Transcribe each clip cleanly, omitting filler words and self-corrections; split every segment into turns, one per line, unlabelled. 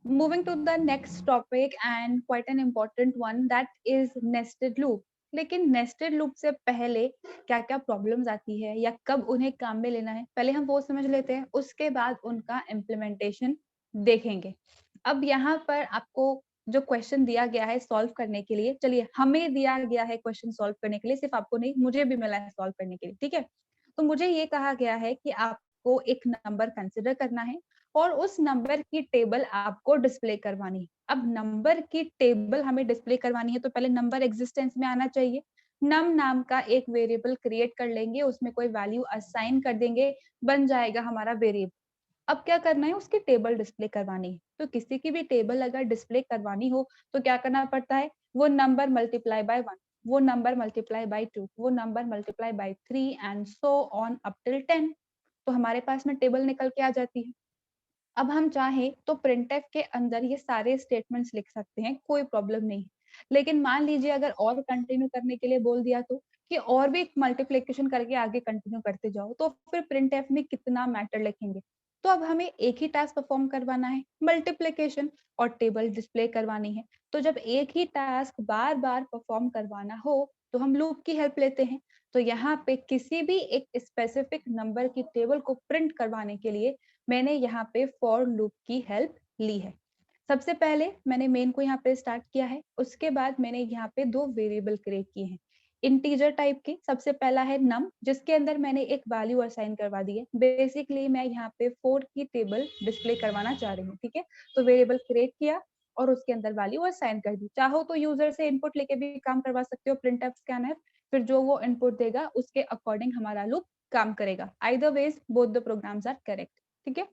Moving to the next topic and quite an important one, that is nested loop. लेकिन nested loop से पहले क्या क्या problems आती है या कब उन्हें काम में लेना है, पहले हम वो समझ लेते हैं, उसके बाद उनका इम्प्लीमेंटेशन देखेंगे। अब यहाँ पर आपको जो क्वेश्चन दिया गया है सॉल्व करने के लिए, चलिए हमें दिया गया है क्वेश्चन सॉल्व करने के लिए, सिर्फ आपको नहीं, मुझे भी मिला है सॉल्व करने के लिए, ठीक है। तो मुझे ये कहा गया है कि आपको एक नंबर कंसिडर करना है और उस नंबर की टेबल आपको डिस्प्ले करवानी है। अब नंबर की टेबल हमें डिस्प्ले करवानी है तो पहले नंबर एग्जिस्टेंस में आना चाहिए। नम नाम का एक वेरिएबल क्रिएट कर लेंगे, उसमें कोई वैल्यू असाइन कर देंगे, बन जाएगा हमारा वेरिएबल। अब क्या करना है, उसकी टेबल डिस्प्ले करवानी है। तो किसी की भी टेबल अगर डिस्प्ले करवानी हो तो क्या करना पड़ता है, वो नंबर मल्टीप्लाई बाय 1, वो नंबर मल्टीप्लाई बाय 2, वो number multiply by 3 and so on up till 10। तो हमारे पास में टेबल निकल के आ जाती है। अब हम चाहें तो प्रिंटफ के अंदर ये सारे स्टेटमेंट्स लिख सकते हैं, कोई प्रॉब्लम नहीं। लेकिन मान लीजिए अगर और कंटिन्यू करने के लिए बोल दिया तो, कि और भी मल्टीप्लिकेशन करके आगे कंटिन्यू करते जाओ, तो फिर प्रिंटफ में कितना मैटर लिखेंगे। तो अब हमें एक ही टास्क परफॉर्म करवाना है, मल्टीप्लिकेशन, और टेबल डिस्प्ले करवानी है। तो जब एक ही टास्क बार बार परफॉर्म करवाना हो तो हम लूप की हेल्प लेते हैं। तो यहाँ पे किसी भी एक स्पेसिफिक नंबर की टेबल को प्रिंट करवाने के लिए मैंने यहाँ पे फॉर लूप की हेल्प ली है। सबसे पहले मैंने मेन को यहाँ पे स्टार्ट किया है, उसके बाद मैंने यहाँ पे दो वेरिएबल क्रिएट किए हैं इंटीजर टाइप के। सबसे पहला है नम, जिसके अंदर मैंने एक वैल्यू असाइन करवा दी है। बेसिकली मैं यहाँ पे 4 की टेबल डिस्प्ले करवाना चाह रही हूँ, ठीक है। तो वेरिएबल क्रिएट किया और उसके अंदर वैल्यू असाइन कर दी। चाहो तो यूजर से इनपुट लेके भी काम करवा सकते हो, प्रिंटफ स्कैनफ, फिर जो वो इनपुट देगा उसके अकॉर्डिंग हमारा लूप काम करेगा। Either ways both the programs are correct, ठीक है।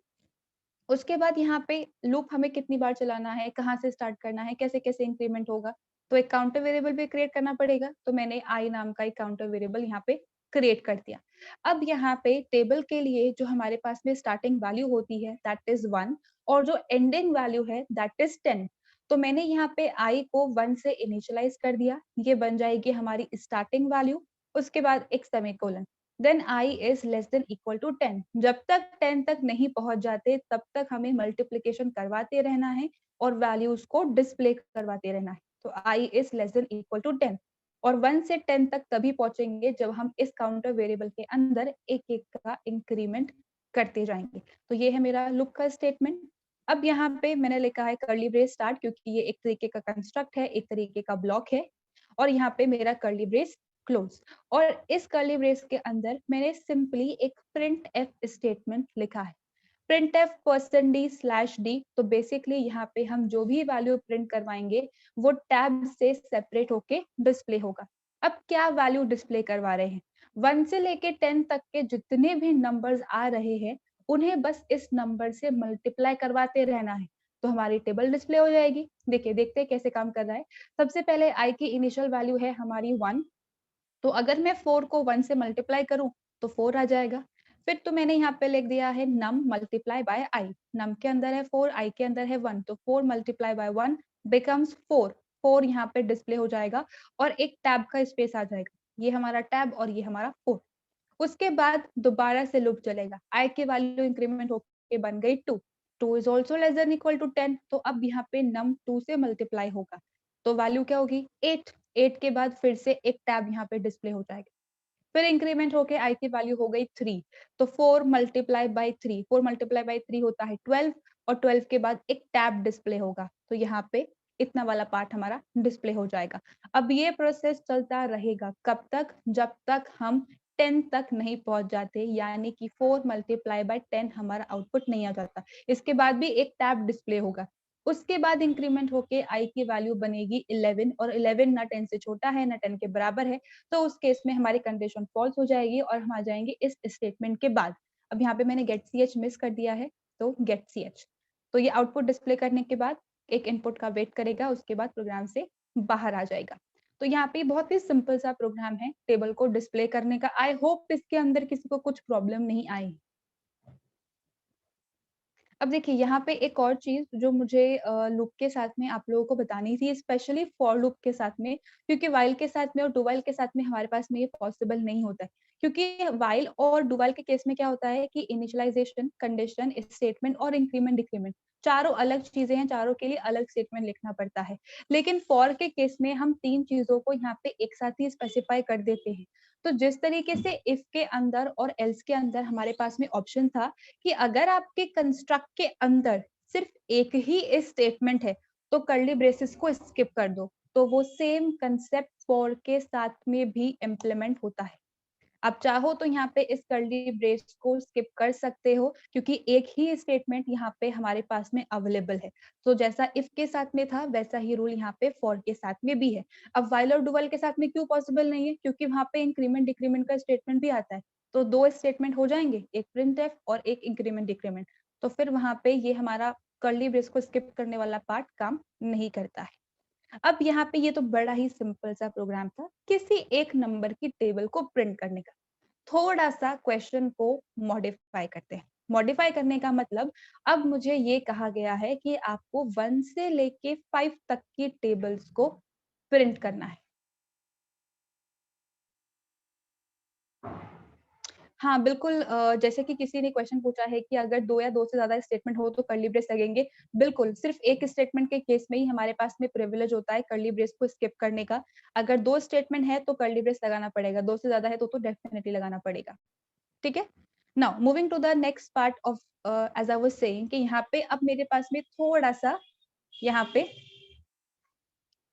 उसके बाद यहाँ पे लूप हमें कितनी बार चलाना है, कहाँ से स्टार्ट करना है, कैसे कैसे इंक्रीमेंट होगा, तो एक काउंटर वेरिएबल भी क्रिएट करना पड़ेगा। तो मैंने आई नाम का एक काउंटर वेरिएबल यहाँ पे क्रिएट कर दिया। अब यहाँ पे टेबल के लिए जो हमारे पास में स्टार्टिंग वैल्यू होती है दैट इज 1, और जो एंडिंग वैल्यू है दैट इज 10। तो मैंने यहाँ पे आई को 1 से इनिशियलाइज कर दिया, ये बन जाएगी हमारी स्टार्टिंग वैल्यू। उसके बाद एक semicolon, then I is less than equal to 10। जब तक 10 तक नहीं पहुंच जाते तब तक हमें मल्टीप्लिकेशन करवाते रहना है और वैल्यूज को डिस्प्ले करवाते रहना है। तो i is less than equal to 10, और 1 से 10 तक तभी पहुंचेंगे जब हम इस काउंटर वेरिएबल के अंदर एक एक का इंक्रीमेंट करते जाएंगे। तो ये है मेरा लूप का स्टेटमेंट। अब यहाँ पे मैंने लिखा है कर्ली ब्रेस स्टार्ट, क्योंकि ये एक तरीके का कंस्ट्रक्ट है, एक तरीके का ब्लॉक है। और यहाँ पे मेरा कर्ली ब्रेस क्लोज, और इस कर्ली ब्रेस के अंदर मैंने सिंपली एक प्रिंट एफ स्टेटमेंट लिखा है, print F percent D slash D. तो बेसिकली यहाँ पे हम जो भी वैल्यू प्रिंट करवाएंगे वो टैब से सेपरेट होके डिस्प्ले होगा। अब क्या वैल्यू डिस्प्ले करवा रहे हैं, 1 से लेके 10 तक के जितने भी नंबर्स आ रहे हैं उन्हें बस इस नंबर से मल्टीप्लाई करवाते रहना है, तो हमारी टेबल डिस्प्ले हो जाएगी। देखिए, देखते हैं कैसे काम कर रहा है। सबसे पहले आई की इनिशियल वैल्यू है हमारी 1, तो अगर मैं 4 को 1 से मल्टीप्लाई करूं तो 4 आ जाएगा। फिर तो मैंने यहाँ पे लिख दिया है नम मल्टीप्लाई बाय आई। नम के अंदर है 4, आई के अंदर है 1, तो 4 मल्टीप्लाई बाय 1 बिकम्स 4। 4 यहाँ पे डिस्प्ले हो जाएगा और एक टैब का स्पेस आ जाएगा, ये हमारा टैब और ये हमारा 4। उसके बाद दोबारा से लूप चलेगा, आई की वैल्यू इंक्रीमेंट होकर बन गई 2। 2 is also less than equal to 10, तो अब यहाँ पे नम 2 से मल्टीप्लाई होगा तो वैल्यू क्या होगी 8। 8 के बाद फिर से एक टैब यहाँ पे डिस्प्ले हो जाएगा, फिर इंक्रीमेंट होके आई की वैल्यू हो गई 3, तो 4 मल्टीप्लाई बाई 3, 4 मल्टीप्लाई बाई 3 होता है 12, और 12 के बाद एक टैब डिस्प्ले होगा, तो यहाँ पे इतना वाला पार्ट हमारा डिस्प्ले हो जाएगा। अब ये प्रोसेस चलता रहेगा कब तक, जब तक हम 10 तक नहीं पहुंच जाते, यानी कि 4 मल्टीप्लाई बाय 10 हमारा आउटपुट नहीं आ जाता। इसके बाद भी एक टैब डिस्प्ले होगा, उसके बाद इंक्रीमेंट होके आई की वैल्यू बनेगी 11, और 11 ना 10 से छोटा है ना 10 के बराबर है, तो उस केस में हमारी कंडीशन फॉल्स हो जाएगी और हम आ जाएंगे इस स्टेटमेंट के बाद। अब यहाँ पे मैंने गेट सी एच मिस कर दिया है, तो गेट सी एच, तो ये आउटपुट डिस्प्ले करने के बाद एक इनपुट का वेट करेगा, उसके बाद प्रोग्राम से बाहर आ जाएगा। तो यहाँ पे बहुत ही सिंपल सा प्रोग्राम है टेबल को डिस्प्ले करने का। आई होप इसके अंदर किसी को कुछ प्रॉब्लम नहीं आई। अब देखिए, यहाँ पे एक और चीज जो मुझे लूप के साथ में आप लोगों को बतानी थी, स्पेशली फॉर लूप के साथ में, क्योंकि वाइल के साथ में और डू वाइल के साथ में हमारे पास में ये पॉसिबल नहीं होता है। क्योंकि व्हाइल और डू व्हाइल के केस में क्या होता है कि इनिशियलाइजेशन, कंडीशन, स्टेटमेंट और इंक्रीमेंट डिक्रीमेंट चारों अलग चीजें हैं, चारों के लिए अलग स्टेटमेंट लिखना पड़ता है। लेकिन फॉर के केस में हम तीन चीजों को यहाँ पे एक साथ ही स्पेसिफाई कर देते हैं। तो जिस तरीके से इफ के अंदर और एल्स के अंदर हमारे पास में ऑप्शन था कि अगर आपके कंस्ट्रक्ट के अंदर सिर्फ एक ही स्टेटमेंट है तो कर्ली ब्रेसेस को स्किप कर दो, तो वो सेम कंसेप्ट फॉर के साथ में भी इम्प्लीमेंट होता है। आप चाहो तो यहाँ पे इस कर्ली ब्रेस को स्किप कर सकते हो क्योंकि एक ही स्टेटमेंट यहाँ पे हमारे पास में अवेलेबल है। तो जैसा इफ के साथ में था वैसा ही रूल यहाँ पे फॉर के साथ में भी है। अब व्हाइल और डू व्हाइल के साथ में क्यों पॉसिबल नहीं है? क्योंकि वहाँ पे इंक्रीमेंट डिक्रीमेंट का स्टेटमेंट भी आता है। तो दो स्टेटमेंट हो जाएंगे, एक प्रिंटफ और एक इंक्रीमेंट डिक्रीमेंट। तो फिर वहाँ पे ये हमारा कर्ली ब्रेस को स्किप करने वाला पार्ट काम नहीं करता है। अब यहाँ पे ये तो बड़ा ही सिंपल सा प्रोग्राम था किसी एक नंबर की टेबल को प्रिंट करने का। थोड़ा सा क्वेश्चन को मॉडिफाई करते हैं। मॉडिफाई करने का मतलब अब मुझे ये कहा गया है कि आपको 1 से लेके 5 तक की टेबल्स को प्रिंट करना है। हाँ, बिल्कुल जैसे कि किसी ने क्वेश्चन पूछा है कि अगर 2 या 2 से ज़्यादा स्टेटमेंट हो तो कर्ली ब्रेस लगेंगे। बिल्कुल, सिर्फ एक स्टेटमेंट के केस में ही हमारे पास में प्रिविलेज होता है कर्ली ब्रेस को स्किप करने का। अगर 2 स्टेटमेंट है तो कर्ली ब्रेस लगाना पड़ेगा, 2 से ज़्यादा है तो डेफिनिटली लगाना पड़ेगा। ठीक है? Now moving to the next part of as I was saying कि यहाँ पे अब मेरे पास में थोड़ा-सा यहाँ पे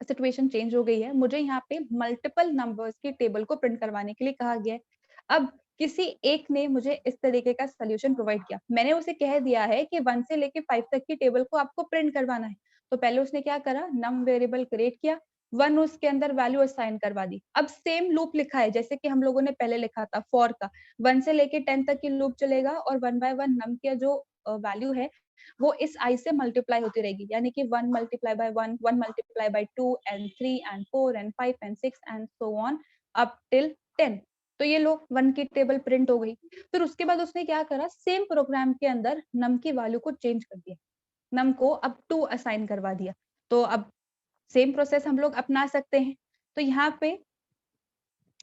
सिचुएशन चेंज हो गई है। मुझे यहाँ पे मल्टीपल नंबर्स की टेबल को प्रिंट करवाने के लिए कहा गया है। अब किसी एक ने मुझे इस तरीके का सॉल्यूशन प्रोवाइड किया। मैंने उसे कह दिया है कि 1 से लेके 5 तक की टेबल को आपको प्रिंट करवाना है। तो पहले उसने क्या करा, नम वेरिएबल क्रिएट किया, 1 उसके अंदर वैल्यू असाइन करवा दी। अब सेम लूप लिखा है जैसे कि हम लोगों ने पहले लिखा था फॉर का। 1 से लेके 10 तक की लूप चलेगा और 1 बाय 1 नम का जो वैल्यू है वो इस आई से मल्टीप्लाई होती रहेगी, यानी कि 1 multiply by 1, 1 multiply by 2 and 3 and 4 and 5 and 6 and so on up till 10। तो ये लो 1 की टेबल प्रिंट हो गई। फिर उसके बाद उसने क्या करा, सेम प्रोग्राम के अंदर नम की वैल्यू को चेंज कर दिया। नम को अब 2 असाइन करवा दिया। तो अब सेम प्रोसेस हम लोग अपना सकते हैं। तो यहाँ पे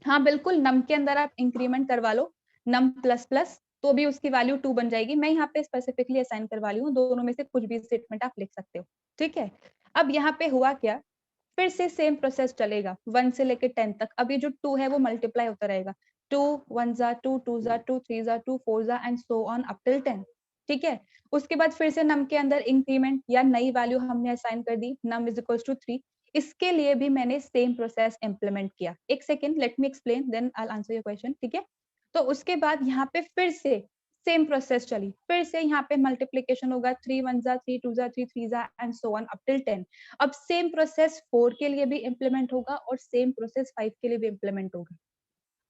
हाँ, बिल्कुल नम के अंदर आप इंक्रीमेंट करवा लो, नम प्लस प्लस तो भी उसकी वैल्यू 2 बन जाएगी। मैं यहाँ पे स्पेसिफिकली असाइन करवा ली हूँ, दोनों में से कुछ भी स्टेटमेंट आप लिख सकते हो, ठीक है? अब यहाँ पे हुआ क्या, फिर से सेम प्रोसेस चलेगा 1 से लेके 10 तक। अब ये जो 2 है वो मल्टीप्लाई होता रहेगा। 2 1 जा 2, 2 जा 2, 3 जा 2, 4 जा and so on up till 10, ठीक है? उसके बाद फिर से नम के अंदर इंक्रीमेंट या नई वैल्यू हमने असाइन कर दी, नम इज इक्वल्स टू 3। इसके लिए भी मैंने सेम प्रोसेस इम्प्लीमेंट किया। एक second let me explain then I will answer your question, ठीक है? तो उसके बाद यहाँ पे फिर से सेम प्रोसेस चली। फिर से यहाँ पे मल्टीप्लिकेशन होगा 3 1 जा 3, 2 जा 3, 3 जा and so on up till 10। अब सेम प्रोसेस 4 के लिए भी इम्प्लीमेंट होगा और सेम प्रोसेस 5 के लिए भी इम्प्लीमेंट होगा।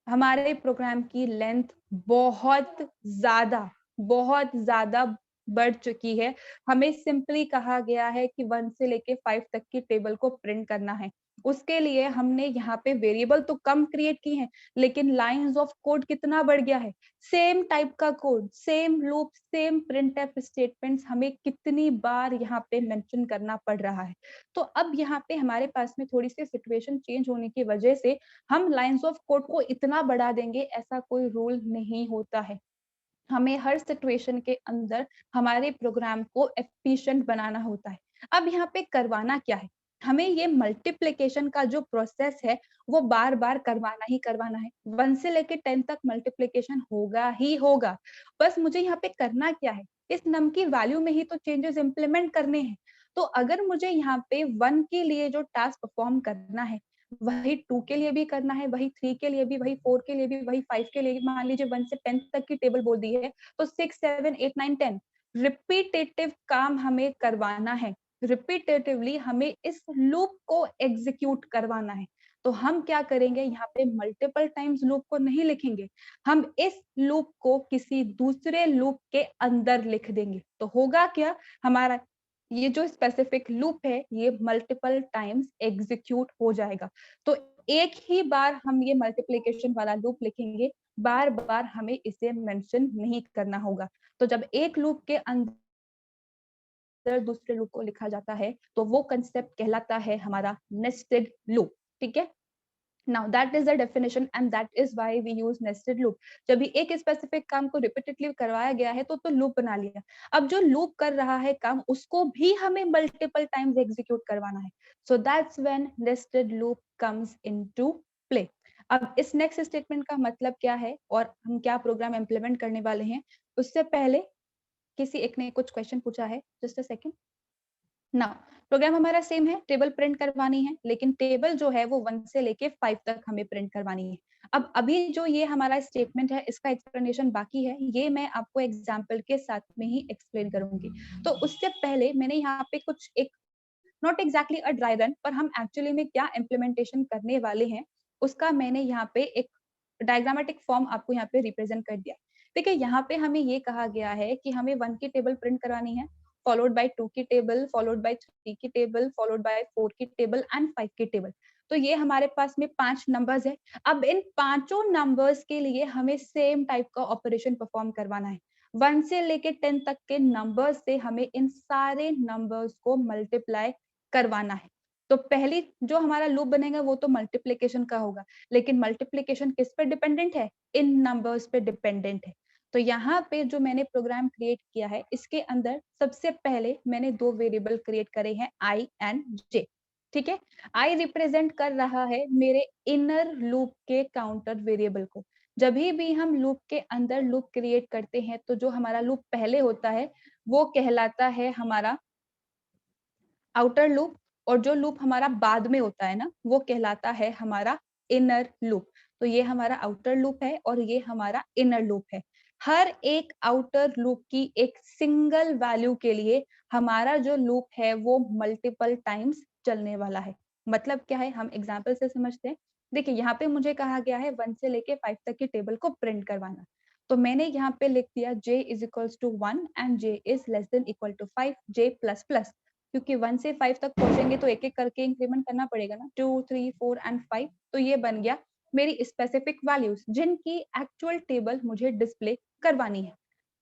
हमारे प्रोग्राम की लेंथ बहुत ज़्यादा, बहुत ज़्यादा बढ़ चुकी है। हमें सिंपली कहा गया है कि 1 से लेके 5 तक की टेबल को प्रिंट करना है। उसके लिए हमने यहाँ पे वेरिएबल तो कम क्रिएट की हैं, लेकिन लाइन्स ऑफ कोड कितना बढ़ गया है। सेम टाइप का code, same loop, same printf statements हमें कितनी बार यहाँ पे मेंशन करना पड़ रहा है। तो अब यहाँ पे हमारे पास में थोड़ी-सी सिचुएशन चेंज होने की वजह से हम लाइन्स ऑफ कोड को इतना बढ़ा देंगे, ऐसा कोई रूल नहीं होता है। हमें हर सिचुएशन के अंदर हमारे प्रोग्राम को एफिशिएंट बनाना होता है। अब यहाँ पे करवाना क्या है? हमें ये मल्टीप्लिकेशन का जो प्रोसेस है, वो बार-बार करवाना ही करवाना है। 1 से लेके 10 तक मल्टीप्लिकेशन होगा ही होगा। बस मुझे यहाँ पे करना क्या है? इस नम की वैल्यू में ही तो चेंजेस इम्प्लीमेंट करने हैं। तो अगर मुझे यहाँ पे 1 के लिए जो टास्क परफॉर्म करना है, वही 2 के लिए भी करना है, वही 3 के लिए भी, वही 4 के लिए भी, वही 5 के लिए भी। मान लीजिए 1 से 10 तक की टेबल बोल दी है, तो 6, 7, 8, 9, 10 रिपीटेटिव काम हमें करवाना है। रिपीटेटिवली हमें इस लूप को एग्जीक्यूट करवाना है। तो हम क्या करेंगे, यहाँ पे मल्टीपल टाइम्स लूप को नहीं लिखेंगे, हम इस लूप को किसी दूसरे लूप के अंदर लिख देंगे। तो होगा क्या, हमारा ये जो स्पेसिफिक लूप है ये मल्टीपल टाइम्स एग्जीक्यूट हो जाएगा। तो एक ही बार हम ये मल्टीप्लिकेशन वाला लूप लिखेंगे, बार-बार हमें इसे मेंशन नहीं करना होगा। तो जब एक लूप के अंदर दूसरे लूप को लिखा जाता है, तो वो कांसेप्ट कहलाता है हमारा नेस्टेड लूप, ठीक है? Now that is the definition and that is why we use nested loop. जब भी एक स्पेसिफिक काम को रिपीटेडली करवाया गया है तो लूप बना लिया। अब जो लूप कर रहा है काम उसको भी हमें मल्टीपल टाइम्स एग्जीक्यूट करवाना है। So that's when nested loop comes into play. अब इस नेक्स्ट स्टेटमेंट का मतलब क्या है और हम क्या प्रोग्राम इम्प्लीमेंट करने वाले हैं, उससे पहले किसी एक ने कुछ क्वेश्चन पूछा है, just a second. Now program हमारा सेम है, टेबल प्रिंट करवानी है, लेकिन टेबल जो है वो 1 से लेके 5 तक हमें प्रिंट करवानी है। अब अभी जो ये हमारा स्टेटमेंट है इसका एक्सप्लेनेशन बाकी है, ये मैं आपको एग्जांपल के साथ में ही एक्सप्लेन करूंगी। तो उससे पहले मैंने यहाँ पे कुछ एक not exactly a dry run, पर हम एक्चुअली में क्या इम्प्लीमेंटेशन करने वाले हैं उसका मैंने यहाँ पे एक डायग्रामेटिक फॉर्म आपको यहाँ पे रिप्रेजेंट कर दिया। देखिए यहाँ पे हमें ये कहा गया है कि हमें 1 की टेबल प्रिंट करवानी है, फॉलोड बाय 2 की टेबल, फॉलोड बाय 3 की टेबल, फॉलोड बाय 4 की टेबल एंड 5 की टेबल। तो ये हमारे पास में 5 नंबर्स है। अब इन पांचों नंबर्स के लिए हमें सेम टाइप का ऑपरेशन परफॉर्म करवाना है। 1 से लेके 10 तक के नंबर्स से हमें इन सारे नंबर्स को मल्टीप्लाई करवाना है। तो पहली जो हमारा लूप बनेगा वो तो मल्टीप्लिकेशन का होगा, लेकिन मल्टीप्लिकेशन किस पे डिपेंडेंट है? इन नंबर्स पे डिपेंडेंट है। तो यहाँ पे जो मैंने प्रोग्राम क्रिएट किया है इसके अंदर सबसे पहले मैंने 2 वेरिएबल क्रिएट करे हैं आई एंड जे। ठीक है, आई रिप्रेजेंट कर रहा है मेरे इनर लूप के काउंटर वेरिएबल को। जब भी हम लूप के अंदर लूप क्रिएट करते हैं तो जो हमारा लूप पहले होता है वो कहलाता है हमारा आउटर लूप, और जो लूप हमारा बाद में होता है ना वो कहलाता है हमारा इनर लूप। तो ये हमारा आउटर लूप है और ये हमारा इनर लूप है। हर एक आउटर लूप की एक सिंगल वैल्यू के लिए हमारा जो लूप है वो मल्टीपल टाइम्स चलने वाला है। मतलब क्या है, हम एग्जाम्पल से समझते हैं। देखिए यहाँ पे मुझे कहा गया है 1 से लेके 5 तक की टेबल को प्रिंट करवाना। तो मैंने यहाँ पे लिख दिया j is equals to 1 and j is less than equal to 5, j plus plus, क्योंकि 1 से 5 तक पहुंचेंगे तो एक एक करके इंक्रीमेंट करना पड़ेगा ना, 2 3 4 एंड 5। तो ये बन गया मेरी स्पेसिफिक वैल्यूज जिनकी एक्चुअल टेबल मुझे डिस्प्ले करवानी है।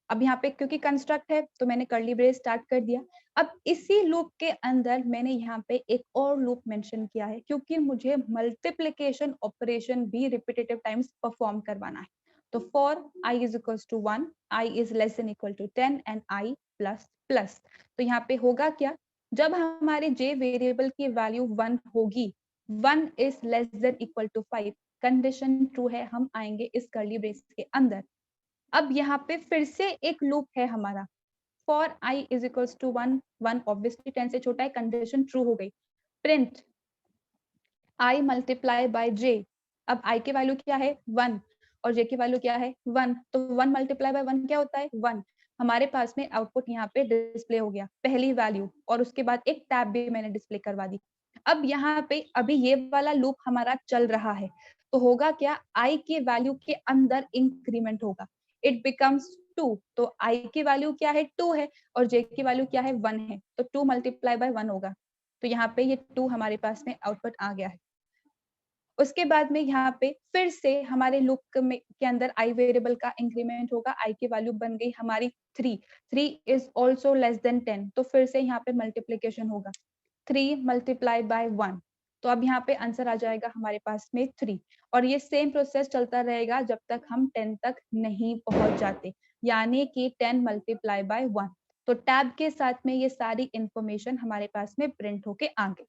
अब यहाँ पे क्योंकि कंस्ट्रक्ट है तो मैंने कर्ली ब्रेस स्टार्ट कर दिया। अब इसी लूप के अंदर मैंने यहाँ पे एक और लूप मेंशन किया है क्योंकि मुझे मल्टीप्लिकेशन ऑपरेशन भी रिपीटेटिव टाइम्स परफॉर्म करवाना है। तो for i is equals to 1, i is less than equal to 10 and i plus plus. तो यहाँ पे होगा क्या, जब हमारे j वेरिएबल की वैल्यू 1 होगी, 1 is less than equal to 5, condition true है, हम आएंगे इस कर्ली ब्रेस के अंदर। अब यहाँ पे फिर से एक लूप है हमारा, for i is equals to 1, 1 obviously 10 से छोटा है, कंडीशन ट्रू हो गई। Print i multiply by j। अब i की वैल्यू क्या है 1 और j की वैल्यू क्या है 1, तो 1 मल्टीप्लाई बाय 1 क्या होता है 1। हमारे पास में आउटपुट यहाँ पे डिस्प्ले हो गया पहली वैल्यू, और उसके बाद एक टैब भी मैंने डिस्प्ले करवा दी। अब यहाँ पे अभी ये वाला लूप हमारा चल रहा है, तो होगा क्या, i की वैल्यू के अंदर इंक्रीमेंट होगा, इट बिकम्स 2। तो i की वैल्यू क्या है 2 है और j की वैल्यू क्या है 1 है, तो 2 मल्टीप्लाई बाय 1 होगा। तो यहाँ पे ये 2 हमारे पास में आउटपुट आ गया है। उसके बाद में यहाँ पे फिर से हमारे लूप के अंदर i वेरिएबल का इंक्रीमेंट होगा, i की वैल्यू बन गई हमारी 3, 3 इज ऑल्सो लेस देन 10, तो फिर से यहाँ पे मल्टीप्लीकेशन होगा 3 मल्टीप्लाई बाय 1। तो अब यहाँ पे आंसर आ जाएगा हमारे पास में 3, और ये सेम प्रोसेस चलता रहेगा जब तक हम 10 तक नहीं पहुंच जाते, यानी कि 10 मल्टीप्लाई बाय 1। तो टैब के साथ में ये सारी इंफॉर्मेशन हमारे पास में प्रिंट होके आ गई।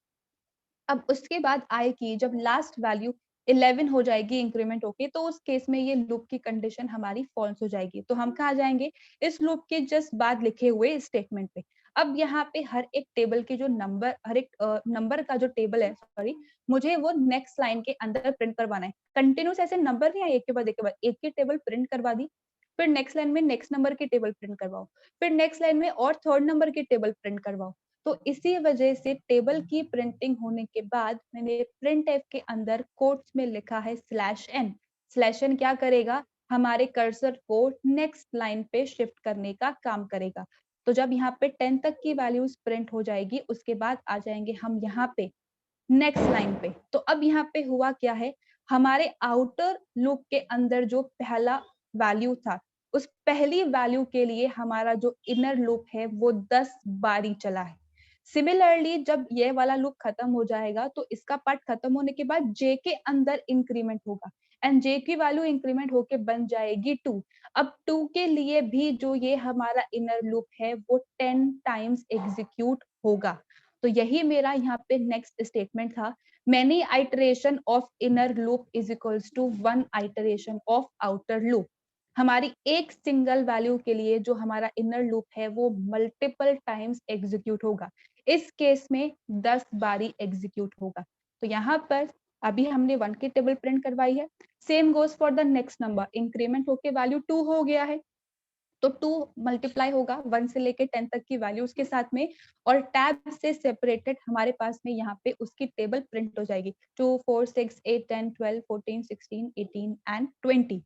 अब उसके बाद i की जब लास्ट वैल्यू 11 हो जाएगी इंक्रीमेंट होके, तो उस केस में ये लूप की कंडीशन हमारी फॉल्स हो जाएगी। तो हम कहाँ जाएंगे, इस लूप के जस्ट बाद लिखे हुए स्टेटमेंट पे। अब यहाँ पे हर एक टेबल के जो नंबर, हर एक नंबर का जो टेबल है, सॉरी, मुझे वो नेक्स्ट लाइन के अंदर प्रिंट करवाना है। कंटिन्यूस ऐसे नंबर नहीं आए एक के बाद एक के बाद, एक की टेबल प्रिंट करवा दी, फिर नेक्स्ट लाइन में नेक्स्ट नंबर की टेबल प्रिंट करवाओ, फिर नेक्स्ट लाइन में और थर्ड नंबर की टेबल प्रिंट करवाओ। तो इसी वजह से टेबल की प्रिंटिंग होने के बाद मैंने प्रिंट एफ के अंदर कोट्स में लिखा है /n। /n क्या करेगा, हमारे कर्सर को नेक्स्ट लाइन पे शिफ्ट करने का काम करेगा। तो जब यहाँ पे 10 तक की वैल्यूज प्रिंट हो जाएगी उसके बाद आ जाएंगे हम यहाँ पे नेक्स्ट लाइन पे। तो अब यहाँ पे हुआ क्या है, हमारे आउटर लूप के अंदर जो पहला वैल्यू था, उस पहली वैल्यू के लिए हमारा जो इनर लूप है वो 10 बारी चला है। सिमिलरली जब ये वाला लूप खत्म हो जाएगा तो इसका पार्ट खत्म होने के बाद j के अंदर इंक्रीमेंट होगा एंड j की वैल्यू इंक्रीमेंट होके बन जाएगी 2। अब 2 के लिए भी जो ये हमारा इनर लूप है वो 10 टाइम्स एग्जीक्यूट होगा। तो यही मेरा यहाँ पे नेक्स्ट स्टेटमेंट था, many iteration of inner loop is equals to one iteration of outer loop। हमारी एक सिंगल वैल्यू के लिए जो हमारा इनर लूप है वो मल्टीपल टाइम्स एग्जीक्यूट होगा। इस केस में 10 बारी एग्जीक्यूट होगा। तो यहाँ पर अभी हमने 1 की टेबल प्रिंट करवाई है। Same goes for the next number, increment होके वैल्यू 2 हो गया है तो 2 मल्टीप्लाई होगा 1 से लेके 10 तक की वैल्यूज के साथ में और टैब से सेपरेटेड हमारे पास में यहाँ पे उसकी टेबल प्रिंट हो जाएगी 2 4 6 8 10 12 14 16 18 एंड 20।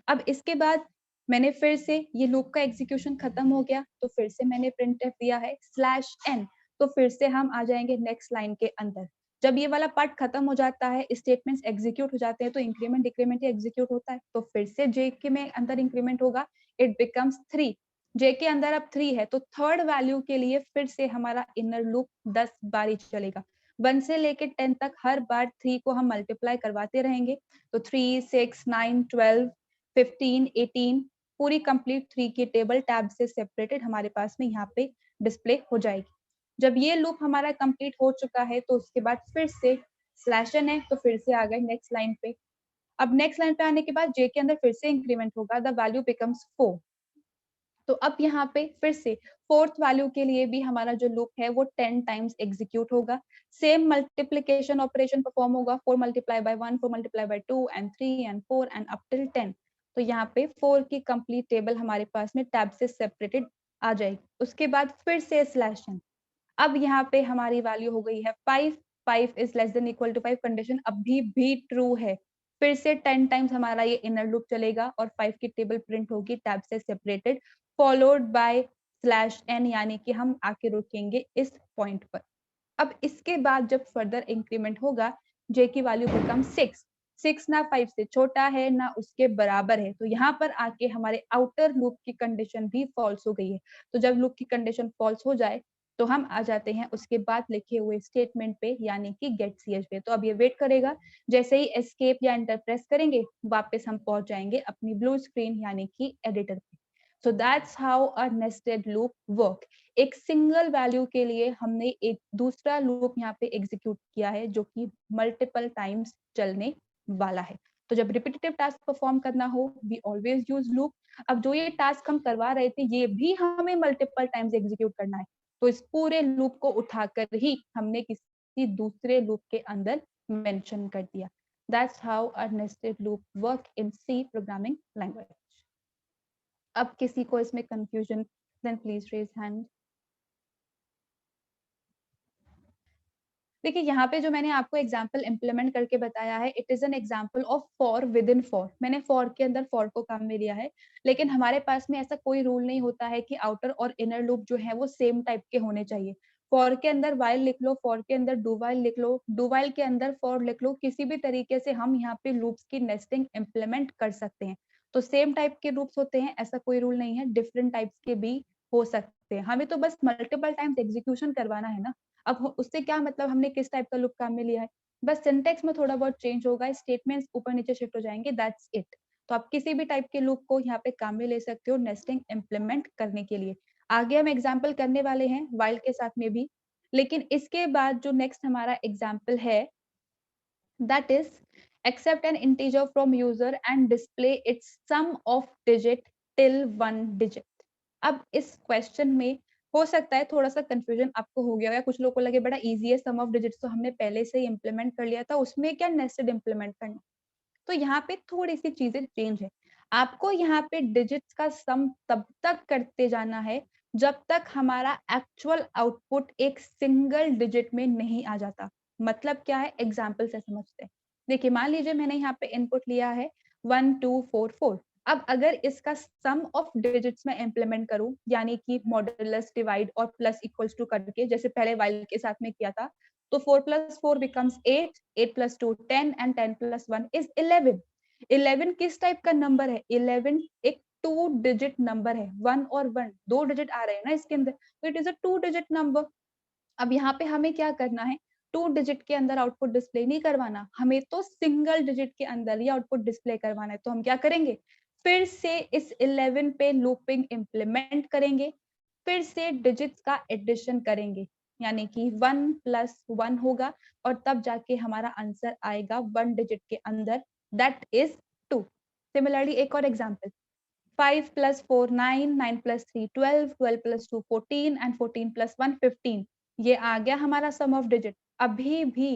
अब इसके बाद मैंने फिर से ये लूप का एग्जीक्यूशन खत्म हो गया तो फिर से मैंने प्रिंट दिया है /n। तो फिर से हम आ जाएंगे नेक्स्ट लाइन के अंदर। जब ये वाला पार्ट खत्म हो जाता है, स्टेटमेंट्स एग्जीक्यूट हो जाते हैं तो इंक्रीमेंट डिक्रीमेंट ही एग्जीक्यूट होता है। तो फिर से जे के में अंदर इंक्रीमेंट होगा, इट बिकम्स 3। जे के अंदर अब 3 है तो थर्ड वैल्यू के लिए फिर से हमारा इनर लूप 10 बार ही चलेगा। 1 से लेके 10 तक हर बार 3 को हम मल्टीप्लाई करवाते रहेंगे। तो 3 6 9 12 15 18 पूरी कंप्लीट 3 की टेबल टैब से सेपरेटेड हमारे पास में यहाँ पे डिस्प्ले हो जाएगी। जब ये लूप हमारा कंप्लीट हो चुका है तो उसके बाद फिर से /n है तो फिर से आ गए नेक्स्ट लाइन पे। अब नेक्स्ट लाइन पे आने के बाद जे के अंदर फिर से इंक्रीमेंट होगा, द वैल्यू बिकम्स 4। तो अब यहाँ पे फिर से फोर्थ वैल्यू के लिए भी हमारा जो लूप है वो 10 टाइम्स एग्जीक्यूट होगा। सेम मल्टीप्लिकेशन ऑपरेशन परफॉर्म होगा, 4 multiply by 1 4 multiply by 2 and 3 and 4 and up till 10। तो यहाँ पे 4 की कंप्लीट टेबल हमारे पास में टैब से सेपरेटेड आ जाएगी। उसके बाद फिर से /n। अब यहाँ पे हमारी वैल्यू हो गई है 5। 5 is less than equal to 5 condition अभी भी ट्रू है। फिर से 10 टाइम्स हमारा ये इनर लूप चलेगा और 5 की टेबल प्रिंट होगी टैब से सेपरेटेड फॉलोड बाय /n, यानी कि हम आके रुकेंगे इस पॉइंट पर। अब इसके बाद जब फर्दर इंक्रीमेंट होगा j की वैल्यू बिकम 6। 6 ना 5 से छोटा है ना उसके बराबर है तो यहाँ पर आके हमारे आउटर लूप की कंडीशन भी फॉल्स हो गई है। तो जब लूप की कंडीशन फॉल्स हो जाए तो हम आ जाते हैं उसके बाद लिखे हुए स्टेटमेंट पे यानी कि गेट ch पे। तो अब ये वेट करेगा, जैसे ही एस्केप या एंटर प्रेस करेंगे वापस हम पहुंच जाएंगे अपनी ब्लू स्क्रीन यानी कि एडिटर पे। So that's how a nested loop work. एक सिंगल वैल्यू के लिए हमने एक दूसरा लूप यहाँ पे एग्जीक्यूट किया है जो कि मल्टीपल टाइम्स चलने वाला है। तो जब रिपीटेटिव टास्क परफॉर्म करना हो वी ऑलवेज यूज लूप। अब जो ये टास्क हम करवा रहे थे ये भी हमें मल्टीपल टाइम्स एग्जीक्यूट करना है तो इस पूरे लूप को उठाकर ही हमने किसी दूसरे लूप के अंदर मेंशन कर दिया। That's how a nested loop work in C programming language. अब किसी को इसमें confusion then please raise hand. देखिए यहाँ पे जो मैंने आपको एग्जांपल इंप्लीमेंट करके बताया है it is an example of for with in for. मैंने फॉर के अंदर फॉर को काम में लिया है, लेकिन हमारे पास में ऐसा कोई रूल नहीं होता है कि आउटर और इनर लूप जो है वो सेम टाइप के होने चाहिए। फॉर के अंदर वाइल लिख लो, फॉर के अंदर डू वाइल लिख लो, डू वाइल के अंदर फॉर लिख लो, किसी भी तरीके से हम यहाँ पे लूप्स की नेस्टिंग इम्प्लीमेंट कर सकते हैं। तो सेम टाइप के लूप्स होते हैं, ऐसा कोई रूल नहीं है, डिफरेंट टाइप्स के भी हो सकते हैं। हमें तो बस मल्टीपल टाइम्स एग्जीक्यूशन करवाना है ना। अब उससे क्या मतलब हमने किस टाइप का लूप काम में लिया है, बस सिंटेक्स में थोड़ा बहुत चेंज होगा, स्टेटमेंट्स ऊपर नीचे शिफ्ट हो जाएंगे, दैट्स इट। तो आप किसी भी टाइप के लूप को यहाँ पे काम में ले सकते हो नेस्टिंग इम्प्लीमेंट करने के लिए। आगे हम एग्जाम्पल करने वाले हैं वाइल के साथ में भी, लेकिन इसके बाद जो नेक्स्ट हमारा एग्जाम्पल है that is accept an integer from user and display its sum of digit till 1 digit। अब इस क्वेश्चन में हो सकता है थोड़ा सा कंफ्यूजन आपको हो गया होगा, कुछ लोगों को लगे बड़ा इजी है, सम ऑफ डिजिट्स तो हमने पहले से ही इम्प्लीमेंट कर लिया था, उसमें क्या नेस्टेड इम्प्लीमेंट करना। तो यहाँ पे थोड़ी सी चीजें चेंज है। आपको यहाँ पे डिजिट्स का सम तब तक करते जाना है जब तक हमारा एक्चुअल आउटपुट एक सिंगल डिजिट में नहीं आ जाता। मतलब क्या है, एग्जाम्पल से समझते हैं। देखिए मान लीजिए मैंने यहाँ पे इनपुट लिया है 1 2 4 4। अब अगर इसका सम ऑफ डिजिट्स में इम्प्लीमेंट करूं यानी कि मॉड्यूलस डिवाइड और प्लस इक्वल्स टू करके जैसे पहले वाइल के साथ में किया था, तो 4 plus 4 becomes 8, 8 plus 2 10 and 10 plus 1 is 11। 11 किस टाइप का नंबर है, 11 एक 2 डिजिट नंबर है, 1 और 1 2 डिजिट आ रहे हैं ना इसके अंदर, तो it is a 2 digit number. अब यहाँ पे हमें क्या करना है, 2 डिजिट के अंदर आउटपुट डिस्प्ले नहीं करवाना, हमें तो सिंगल डिजिट के अंदर ही आउटपुट डिस्प्ले करवाना है। तो हम क्या करेंगे, फिर से इस 11 पे लूपिंग इम्प्लीमेंट करेंगे, फिर से डिजिट्स का एडिशन करेंगे, यानी कि 1 प्लस 1 होगा और तब जाके हमारा आंसर आएगा 1 डिजिट के अंदर, दैट इज 2। सिमिलरली एक और example, 5 plus 4 9, 9 plus 3 12, 12 plus 2 14 and 14 plus 1 15। ये आ गया हमारा सम ऑफ डिजिट। अभी भी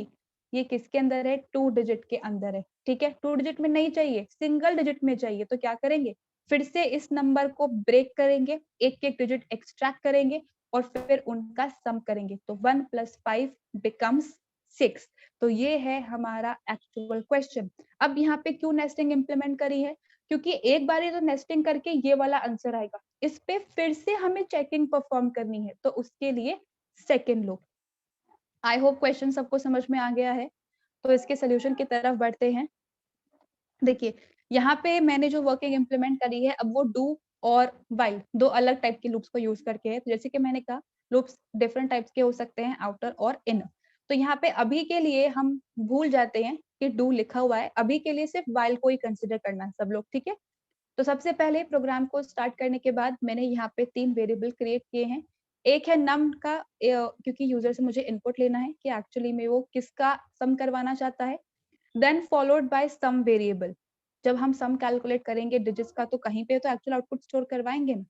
ये किसके अंदर है, 2 डिजिट के अंदर है। ठीक है, 2 डिजिट में नहीं चाहिए, सिंगल डिजिट में चाहिए। तो क्या करेंगे, फिर से इस नंबर को ब्रेक करेंगे, एक एक डिजिट एक्सट्रैक्ट करेंगे और फिर उनका सम करेंगे। तो 1 plus 5 becomes 6। तो ये है हमारा एक्चुअल क्वेश्चन। अब यहाँ पे क्यों नेस्टिंग इंप्लीमेंट करी है, क्योंकि एक बार तो नेस्टिंग करके ये वाला आंसर आएगा, इस पे फिर से हमें चेकिंग परफॉर्म करनी है, तो उसके लिए second loop. I hope question सबको समझ में आ गया है। तो इसके सोल्यूशन की तरफ बढ़ते हैं। देखिए, यहाँ पे मैंने जो वर्किंग इम्प्लीमेंट करी है, अब वो डू और व्हाइल दो अलग टाइप के लूप्स को यूज करके है। तो जैसे कि मैंने कहा, लूप्स डिफरेंट टाइप्स के हो सकते हैं, आउटर और इनर। तो यहाँ पे अभी के लिए हम भूल जाते हैं कि डू लिखा हुआ है, अभी के लिए सिर्फ व्हाइल को ही कंसिडर करना है सब लोग, ठीक है। तो सबसे पहले प्रोग्राम को स्टार्ट करने के बाद मैंने यहाँ पे 3 वेरिएबल क्रिएट किए हैं। एक है नम का, क्योंकि यूजर से मुझे इनपुट लेना है कि एक्चुअली में वो किसका सम करवाना चाहता है। Then followed by sum variable, जब हम सम कैलकुलेट करेंगे डिजिट्स का तो कहीं पे तो एक्चुअल आउटपुट स्टोर करवाएंगे ना।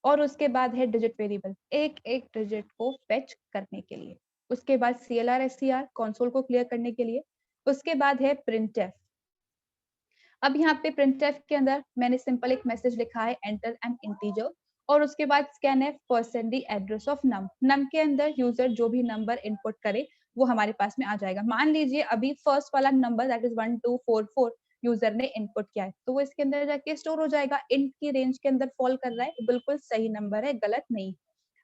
और उसके बाद है डिजिट वेरिएबल, एक एक डिजिट को फेच करने के लिए। उसके बाद CLR SCR कंसोल को क्लियर करने के लिए। उसके बाद है printf। अब यहाँ पे printf के अंदर मैंने सिंपल एक मैसेज लिखा है, एंटर एन इंटीजर। और उसके बाद scanf % address of num। num के अंदर यूजर जो भी नंबर इनपुट करे वो हमारे पास में आ जाएगा। मान लीजिए अभी फर्स्ट वाला नंबर दैट इज 1244 यूजर ने इनपुट किया है, तो वो इसके अंदर जाके स्टोर हो जाएगा। इंट की रेंज के अंदर फॉल कर रहा है, बिल्कुल सही नंबर है, गलत नहीं।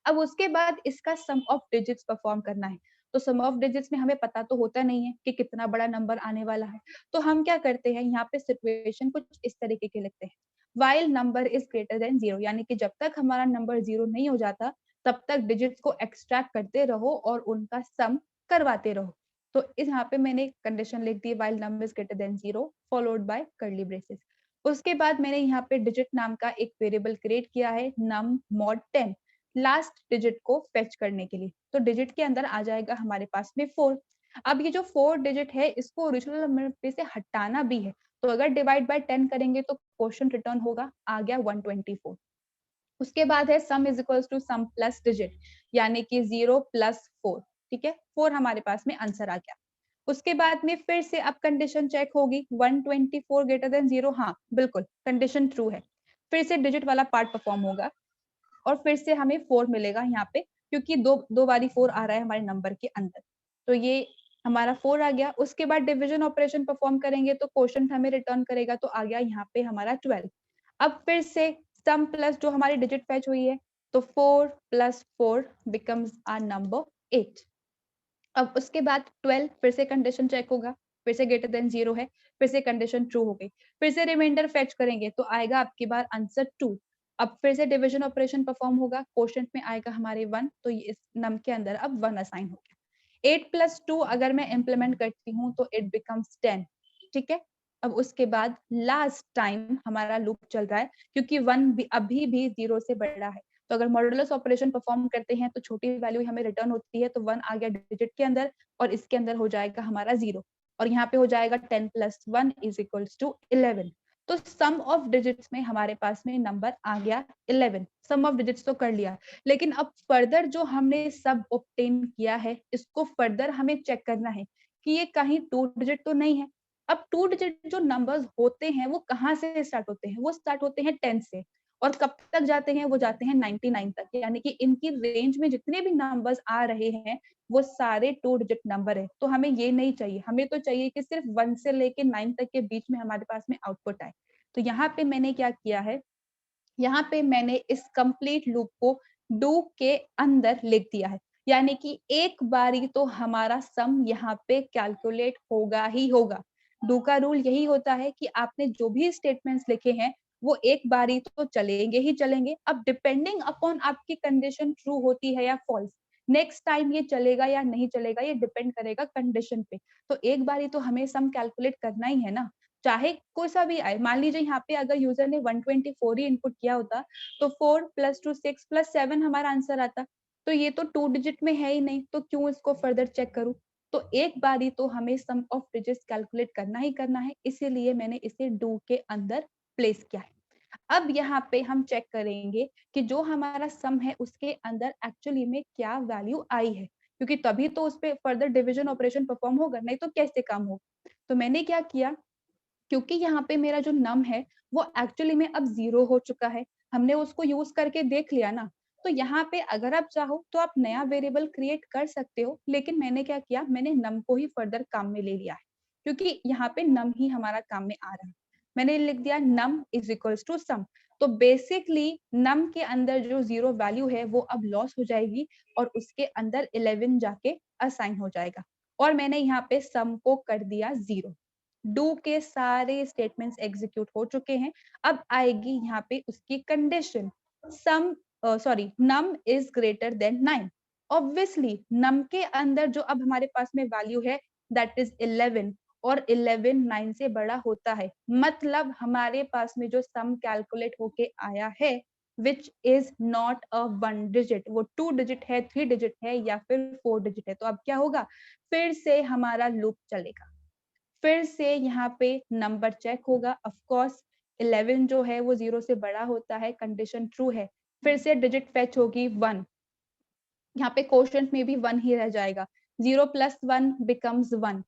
अब उसके बाद इसका सम ऑफ डिजिट्स परफॉर्म करना है। तो सम ऑफ डिजिट्स में हमें पता तो होता नहीं है कि कितना बड़ा नंबर आने वाला है। तो हम क्या करते हैं, यहाँ पे सिचुएशन कुछ इस तरीके के लिखते हैं, while number is greater than 0, यानी कि जब तक हमारा नंबर 0 नहीं हो जाता तब तक डिजिट्स को एक्सट्रैक्ट करते रहो और उनका सम करवाते रहो। तो इस यहाँ पे मैंने कंडीशन लिख दी, while number is greater than 0 followed by curly braces. उसके बाद मैंने यहाँ पे डिजिट नाम का एक वेरिएबल क्रिएट किया है, num mod 10, लास्ट डिजिट को फेच करने के लिए। तो डिजिट के अंदर आ जाएगा हमारे पास में 4। अब ये जो 4 डिजिट है इसको ओरिजिनल नंबर पे से हटाना भी है, तो अगर डिवाइड बाय 10 करेंगे तो क्वोशंट रिटर्न होगा, आ गया 124। उसके बाद है sum is equals to sum plus digit, यानी कि 0 प्लस 4। ठीक है, 4 हमारे पास में आंसर आ गया। उसके बाद में फिर से अब कंडीशन चेक होगी, 124 ग्रेटर देन 0, हाँ बिल्कुल कंडीशन ट्रू है। फिर से डिजिट वाला पार्ट परफॉर्म होगा और फिर से हमें 4 मिलेगा यहाँ पे, क्योंकि दो बारी 4 आ रहा है हमारे नंबर के अंदर। तो ये हमारा 4 आ गया। उसके बाद डिवीजन ऑपरेशन परफॉर्म करेंगे तो क्वोशंट हमें रिटर्न करेगा, तो आ गया यहाँ पे हमारा 12। अब फिर से सम प्लस जो हमारी डिजिट फेच हुई है, तो 4 प्लस 4 बिकम्स आवर नंबर 8। अब उसके बाद 12 फिर से कंडीशन चेक होगा, फिर से ग्रेटर देन 0 है, फिर से कंडीशन ट्रू हो गई। फिर से रिमाइंडर फेच करेंगे तो आएगा आपकी बार आंसर 2। अब फिर से डिवीजन ऑपरेशन परफॉर्म होगा, क्वोशंट में आएगा हमारे 1, तो ये इस नम के अंदर अब 1 असाइन हो गया। 8 प्लस 2 अगर मैं इम्प्लीमेंट करती हूँ तो इट बिकम्स 10। ठीक है, अब उसके बाद लास्ट टाइम हमारा लूप चल रहा है, क्योंकि 1 भी अभी भी 0 से बड़ा है। तो अगर मॉडुलस ऑपरेशन परफॉर्म करते हैं तो छोटी वैल्यू हमें रिटर्न होती है, तो 1 आ गया डिजिट के अंदर और इसके अंदर हो जाएगा हमारा 0। और यहाँ पे हो जाएगा 10 प्लस 1 इज इक्वल्स टू 11। तो सम ऑफ डिजिट्स में हमारे पास में नंबर आ गया 11। सम ऑफ डिजिट्स तो कर लिया, लेकिन अब फर्दर जो हमने सब ऑब्टेन किया है इसको फर्दर हमें चेक करना है कि ये कहीं 2 डिजिट तो नहीं है। अब 2 डिजिट जो नंबर्स होते हैं वो कहाँ से स्टार्ट होते हैं, वो स्टार्ट होते हैं 10 से और कब तक जाते हैं, वो जाते हैं 99 तक। यानी कि इनकी रेंज में जितने भी नंबर्स आ रहे हैं वो सारे 2 डिजिट नंबर है। तो हमें ये नहीं चाहिए, हमें तो चाहिए कि सिर्फ 1 से लेके 9 तक के बीच में हमारे पास में आउटपुट आए। तो यहाँ पे मैंने क्या किया है, यहाँ पे मैंने इस कंप्लीट लूप को डू के अंदर लिख दिया है, यानी कि एक बारी तो हमारा सम यहाँ पे कैलकुलेट होगा ही होगा। डू का रूल यही होता है कि आपने जो भी स्टेटमेंट्स लिखे हैं वो एक बारी तो चलेंगे ही चलेंगे। अब डिपेंडिंग अपॉन आपकी कंडीशन ट्रू होती है या फॉल्स, नेक्स्ट टाइम ये चलेगा या नहीं चलेगा ये डिपेंड करेगा कंडीशन पे। तो एक बारी तो हमें सम कैलकुलेट करना ही है ना, चाहे कोई सा भी आए। मान लीजिए यहाँ पे अगर यूजर ने 124 ही इनपुट किया होता, तो 4 + 2 6 + 7 हमारा आंसर आता। तो ये तो 2 डिजिट में है ही नहीं, तो क्यों इसको फर्दर चेक करूँ? तो एक बारी तो हमें सम ऑफ डिजिट्स कैलकुलेट करना ही करना है, इसीलिए मैंने इसे डू के अंदर प्लेस किया है। अब यहाँ पे हम चेक करेंगे कि जो हमारा सम है उसके अंदर एक्चुअली में क्या वैल्यू आई है, क्योंकि तभी तो उस पे फर्दर डिवीजन ऑपरेशन परफॉर्म होगा, नहीं तो कैसे काम होगा। तो मैंने क्या किया, क्योंकि यहाँ पे मेरा जो नम है वो एक्चुअली में अब 0 हो चुका है, हमने उसको यूज करके देख लिया ना। तो यहाँ पे अगर आप चाहो तो आप नया वेरिएबल क्रिएट कर सकते हो, लेकिन मैंने क्या किया, मैंने नम को ही फर्दर काम में ले लिया है, क्योंकि यहाँ पे नम ही हमारा काम में आ रहा है। मैंने लिख दिया नम इज इक्वल्स टू सम। तो बेसिकली नम के अंदर जो 0 वैल्यू है वो अब लॉस हो जाएगी और उसके अंदर 11 जाके असाइन हो जाएगा, और मैंने यहाँ पे सम को कर दिया 0। डू के सारे स्टेटमेंट्स एग्जीक्यूट हो चुके हैं। अब आएगी यहाँ पे उसकी condition, sum sorry num is greater than 9। Obviously num के अंदर जो अब हमारे पास में वैल्यू है दैट इज 11, और 11 9 से बड़ा होता है, मतलब हमारे पास में जो सम कैलकुलेट होके आया है which is not a 1 digit, वो 2 डिजिट है, 3 डिजिट है या फिर 4 डिजिट है। तो अब क्या होगा, फिर से हमारा लूप चलेगा, फिर से यहाँ पे नंबर चेक होगा। ऑफ कोर्स 11 जो है वो 0 से बड़ा होता है, कंडीशन ट्रू है। फिर से डिजिट फेच होगी 1, यहाँ पे क्वोशंट में भी 1 ही रह जाएगा, 0 + 1 बिकम्स 1।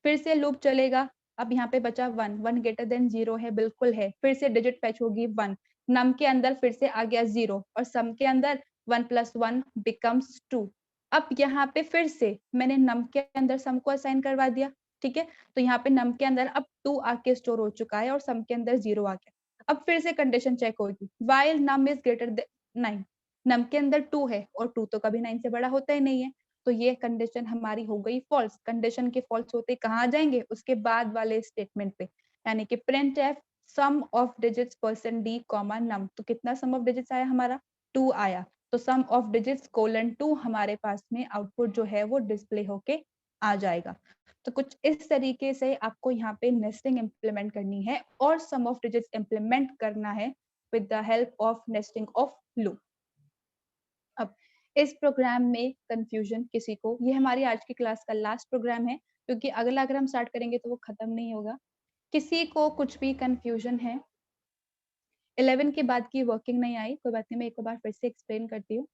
फिर से लूप चलेगा, अब यहाँ पे बचा 1, 1 ग्रेटर देन 0 है, बिल्कुल है। फिर से डिजिट फेच होगी 1, नम के अंदर फिर से आ गया 0 और सम के अंदर 1 + 1 बिकम्स 2। अब यहाँ पे फिर से मैंने नम के अंदर सम को असाइन करवा दिया, ठीक है। तो यहाँ पे नम के अंदर अब 2 आके स्टोर हो चुका है और सम के अंदर 0 आ गया। अब फिर से कंडीशन चेक होगी, while num is greater than 9, num के अंदर 2 है और 2 तो कभी 9 से बड़ा होता ही नहीं है, तो ये कंडीशन हमारी हो गई फॉल्स। कंडीशन के फॉल्स होते कहाँ आ जाएंगे, उसके बाद वाले स्टेटमेंट पे, यानी कि printf sum of digits percent d comma num. तो कितना सम ऑफ डिजिट्स आया हमारा, 2 आया। तो सम ऑफ डिजिट्स कोलन 2 हमारे पास में आउटपुट जो है वो डिस्प्ले होके आ जाएगा। तो कुछ इस तरीके से आपको यहाँ पे नेस्टिंग इम्प्लीमेंट करनी है और सम ऑफ डिजिट्स इम्प्लीमेंट करना है with the help of nesting of loop. अब इस प्रोग्राम में कंफ्यूजन किसी को, ये हमारी आज की क्लास का लास्ट प्रोग्राम है, क्योंकि अगला अगर हम स्टार्ट करेंगे तो वो खत्म नहीं होगा। किसी को कुछ भी कंफ्यूजन है, 11 के बाद की वर्किंग नहीं आई, कोई बात नहीं, मैं एक बार फिर से एक्सप्लेन करती हूँ।